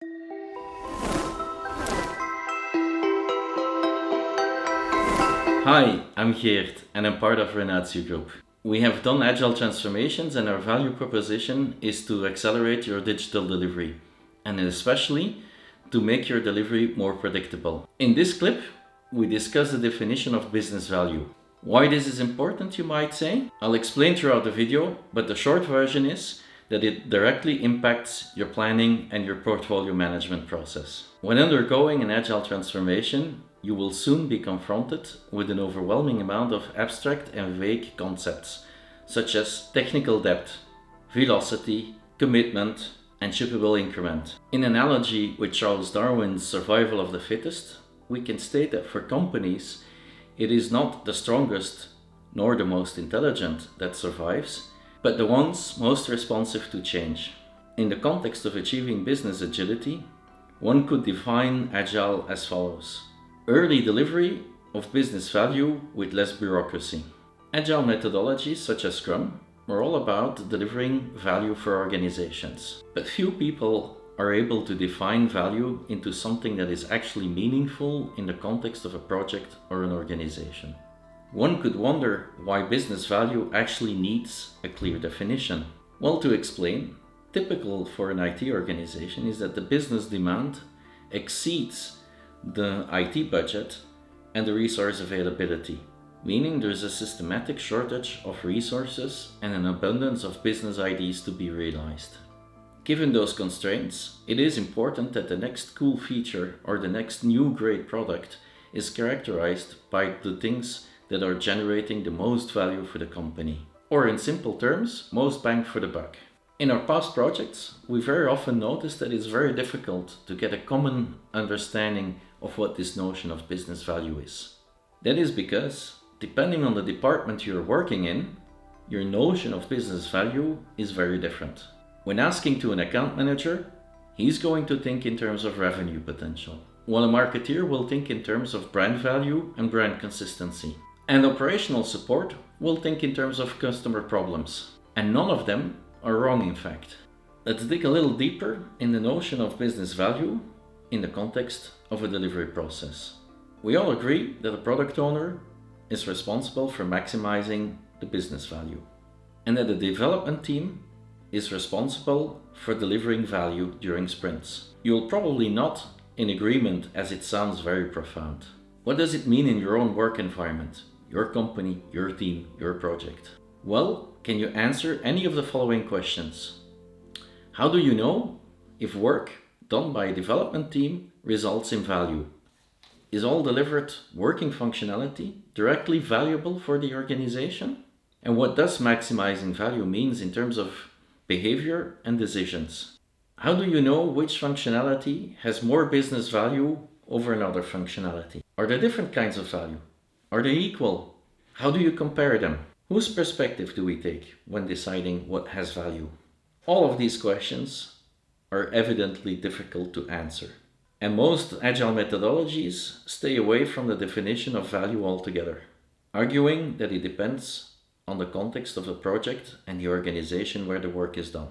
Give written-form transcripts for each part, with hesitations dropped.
Hi, I'm Geert and I'm part of Renatio group. We have done agile transformations and our value proposition is to accelerate your digital delivery and especially to make your delivery more predictable. In this clip, we discuss the definition of business value. Why this is important, you might say? I'll explain throughout the video, but the short version is that it directly impacts your planning and your portfolio management process. When undergoing an agile transformation, you will soon be confronted with an overwhelming amount of abstract and vague concepts, such as technical depth, velocity, commitment, and shippable increment. In analogy with Charles Darwin's survival of the fittest, we can state that for companies, it is not the strongest nor the most intelligent that survives, but the ones most responsive to change. In the context of achieving business agility, one could define Agile as follows. Early delivery of business value with less bureaucracy. Agile methodologies such as Scrum are all about delivering value for organizations. But few people are able to define value into something that is actually meaningful in the context of a project or an organization. One could wonder why business value actually needs a clear definition. Well, to explain, typical for an IT organization is that the business demand exceeds the IT budget and the resource availability, meaning there's a systematic shortage of resources and an abundance of business ideas to be realized. Given those constraints, it is important that the next cool feature or the next new great product is characterized by the things that are generating the most value for the company. Or in simple terms, most bang for the buck. In our past projects, we very often notice that it's very difficult to get a common understanding of what this notion of business value is. That is because, depending on the department you're working in, your notion of business value is very different. When asking to an account manager, he's going to think in terms of revenue potential, while a marketeer will think in terms of brand value and brand consistency. And operational support will think in terms of customer problems. And none of them are wrong, in fact. Let's dig a little deeper in the notion of business value in the context of a delivery process. We all agree that a product owner is responsible for maximizing the business value, and that the development team is responsible for delivering value during sprints. You'll probably not in agreement, as it sounds very profound. What does it mean in your own work environment, your company, your team, your project? Well, can you answer any of the following questions? How do you know if work done by a development team results in value? Is all delivered working functionality directly valuable for the organization? And what does maximizing value means in terms of behavior and decisions? How do you know which functionality has more business value over another functionality? Are there different kinds of value? Are they equal? How do you compare them? Whose perspective do we take when deciding what has value? All of these questions are evidently difficult to answer. And most agile methodologies stay away from the definition of value altogether, arguing that it depends on the context of the project and the organization where the work is done.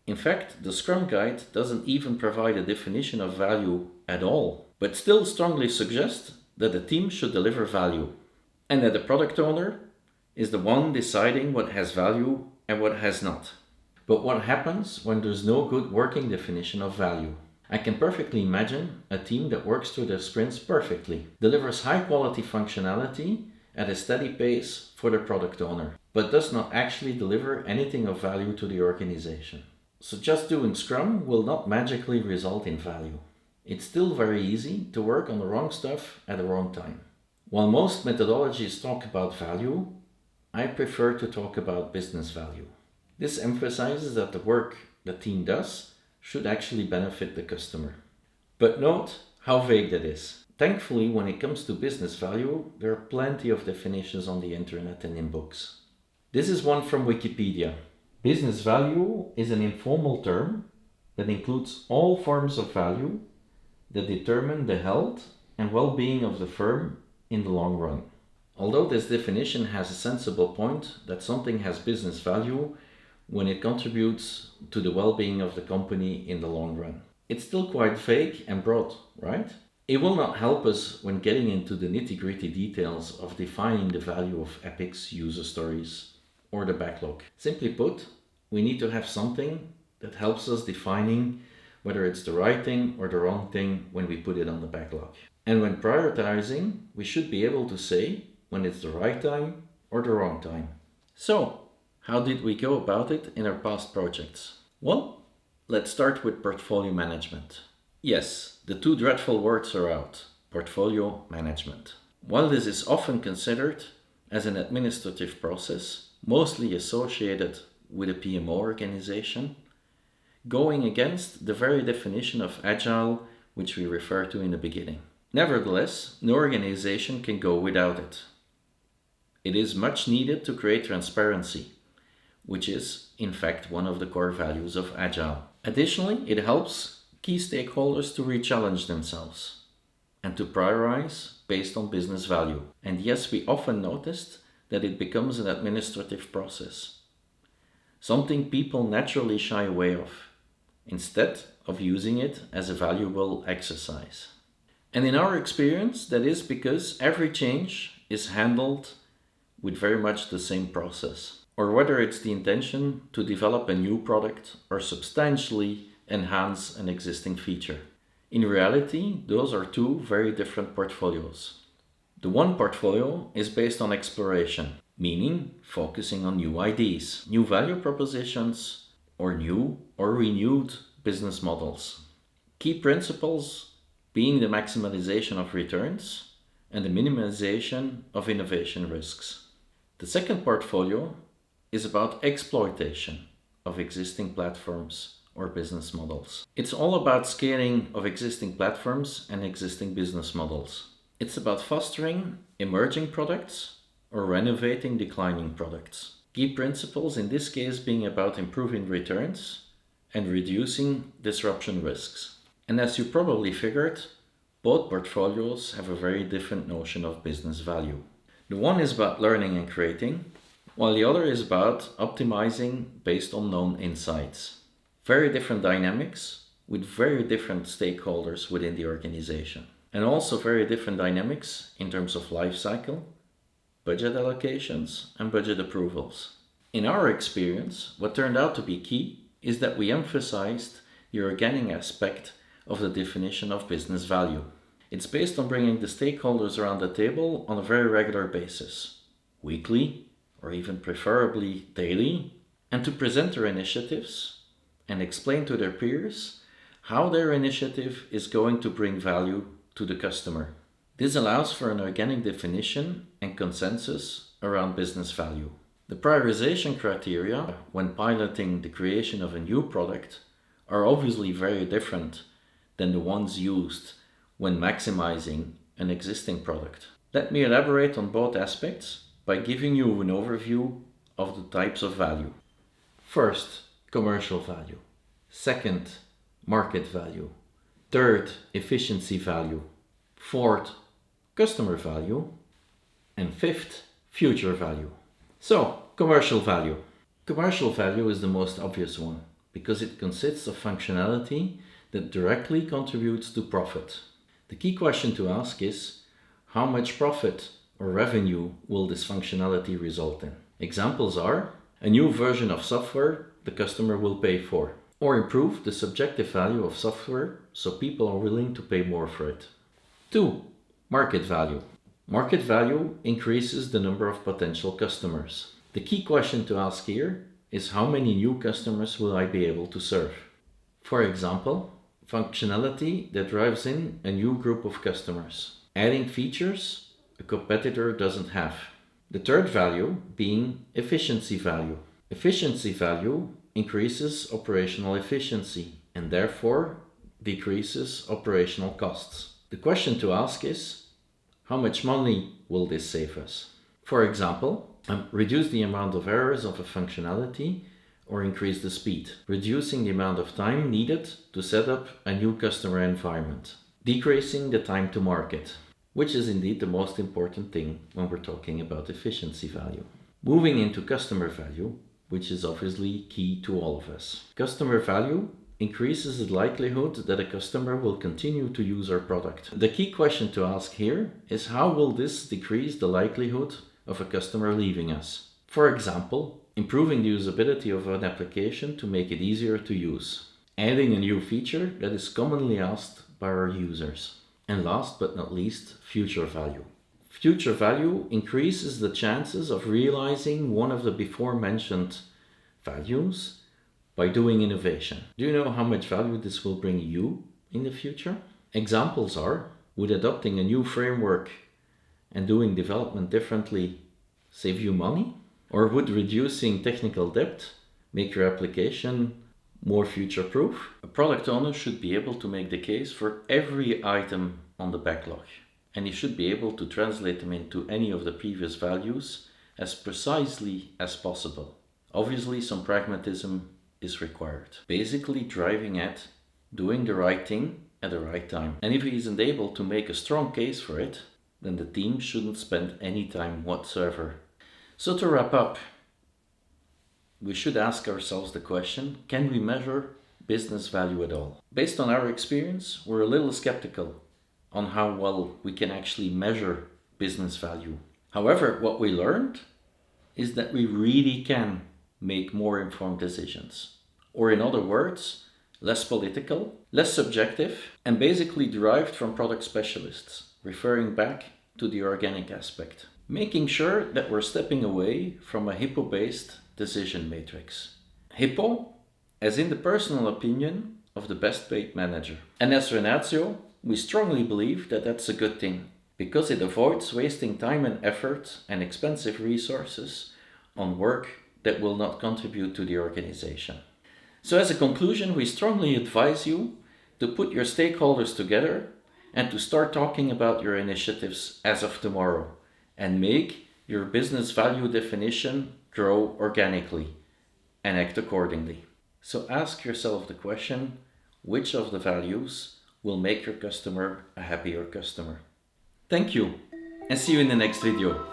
In fact, the Scrum Guide doesn't even provide a definition of value at all, but still strongly suggests that the team should deliver value, and that the product owner is the one deciding what has value and what has not. But what happens when there's no good working definition of value? I can perfectly imagine a team that works through their sprints perfectly, delivers high quality functionality at a steady pace for the product owner, but does not actually deliver anything of value to the organization. So just doing Scrum will not magically result in value. It's still very easy to work on the wrong stuff at the wrong time. While most methodologies talk about value, I prefer to talk about business value. This emphasizes that the work the team does should actually benefit the customer. But note how vague that is. Thankfully, when it comes to business value, there are plenty of definitions on the internet and in books. This is one from Wikipedia. Business value is an informal term that includes all forms of value that determine the health and well-being of the firm in the long run. Although this definition has a sensible point that something has business value when it contributes to the well-being of the company in the long run. it's still quite vague and broad, right? It will not help us when getting into the nitty-gritty details of defining the value of epics, user stories, or the backlog. Simply put, we need to have something that helps us defining whether it's the right thing or the wrong thing when we put it on the backlog. And when prioritizing, we should be able to say when it's the right time or the wrong time. So, how did we go about it in our past projects? Well, let's start with portfolio management. Yes, the two dreadful words are out, portfolio management. While this is often considered as an administrative process, mostly associated with a PMO organization, going against the very definition of Agile which we referred to in the beginning. Nevertheless, no organization can go without it. It is much needed to create transparency, which is, in fact, one of the core values of Agile. Additionally, it helps key stakeholders to re-challenge themselves and to prioritize based on business value. And yes, we often noticed that it becomes an administrative process, something people naturally shy away of, instead of using it as a valuable exercise. And in our experience, that is because every change is handled with very much the same process. Or whether it's the intention to develop a new product or substantially enhance an existing feature. In reality, those are two very different portfolios. The one portfolio is based on exploration, meaning focusing on new ideas, new value propositions, or new or renewed business models. Key principles being the maximization of returns and the minimization of innovation risks. The second portfolio is about exploitation of existing platforms or business models. It's all about scaling of existing platforms and existing business models. It's about fostering emerging products or renovating declining products. Key principles in this case being about improving returns and reducing disruption risks. And as you probably figured, both portfolios have a very different notion of business value. The one is about learning and creating, while the other is about optimizing based on known insights. Very different dynamics with very different stakeholders within the organization. And also very different dynamics in terms of life cycle, budget allocations, and budget approvals. In our experience, what turned out to be key is that we emphasized the organic aspect of the definition of business value. It's based on bringing the stakeholders around the table on a very regular basis, weekly, or even preferably daily, and to present their initiatives and explain to their peers how their initiative is going to bring value to the customer. This allows for an organic definition and consensus around business value. The prioritization criteria when piloting the creation of a new product are obviously very different than the ones used when maximizing an existing product. Let me elaborate on both aspects by giving you an overview of the types of value. First, commercial value. Second, market value. Third, efficiency value. Fourth, customer value. And fifth, future value. So, commercial value. Commercial value is the most obvious one because it consists of functionality that directly contributes to profit. The key question to ask is, how much profit or revenue will this functionality result in? Examples are a new version of software the customer will pay for, or improve the subjective value of software so people are willing to pay more for it. 2. Market value. Market value increases the number of potential customers. The key question to ask here is how many new customers will I be able to serve? For example, functionality that drives in a new group of customers, adding features a competitor doesn't have. The third value being efficiency value. Efficiency value increases operational efficiency and therefore decreases operational costs. The question to ask is, how much money will this save us? For example, reduce the amount of errors of a functionality or increase the speed, reducing the amount of time needed to set up a new customer environment, decreasing the time to market, which is indeed the most important thing when we're talking about efficiency value. Moving into customer value, which is obviously key to all of us. Customer value increases the likelihood that a customer will continue to use our product. The key question to ask here is, how will this decrease the likelihood of a customer leaving us? For example, improving the usability of an application to make it easier to use. Adding a new feature that is commonly asked by our users. And last but not least, future value. Future value increases the chances of realizing one of the before mentioned values by doing innovation. Do you know how much value this will bring you in the future? Examples are, would adopting a new framework and doing development differently save you money? Or would reducing technical debt make your application more future-proof? A product owner should be able to make the case for every item on the backlog, and he should be able to translate them into any of the previous values as precisely as possible. Obviously, some pragmatism is required. Basically driving at doing the right thing at the right time. And if he isn't able to make a strong case for it, then the team shouldn't spend any time whatsoever. So to wrap up, we should ask ourselves the question, can we measure business value at all? Based on our experience, we're a little skeptical on how well we can actually measure business value. However, what we learned is that we really can make more informed decisions. Or in other words, less political, less subjective, and basically derived from product specialists, referring back to the organic aspect. Making sure that we're stepping away from a hippo-based decision matrix. Hippo, as in the personal opinion of the best paid manager. And as Renatio, we strongly believe that that's a good thing, because it avoids wasting time and effort and expensive resources on work that will not contribute to the organization. So as a conclusion, we strongly advise you to put your stakeholders together and to start talking about your initiatives as of tomorrow and make your business value definition grow organically and act accordingly. So ask yourself the question, which of the values will make your customer a happier customer? Thank you, and see you in the next video.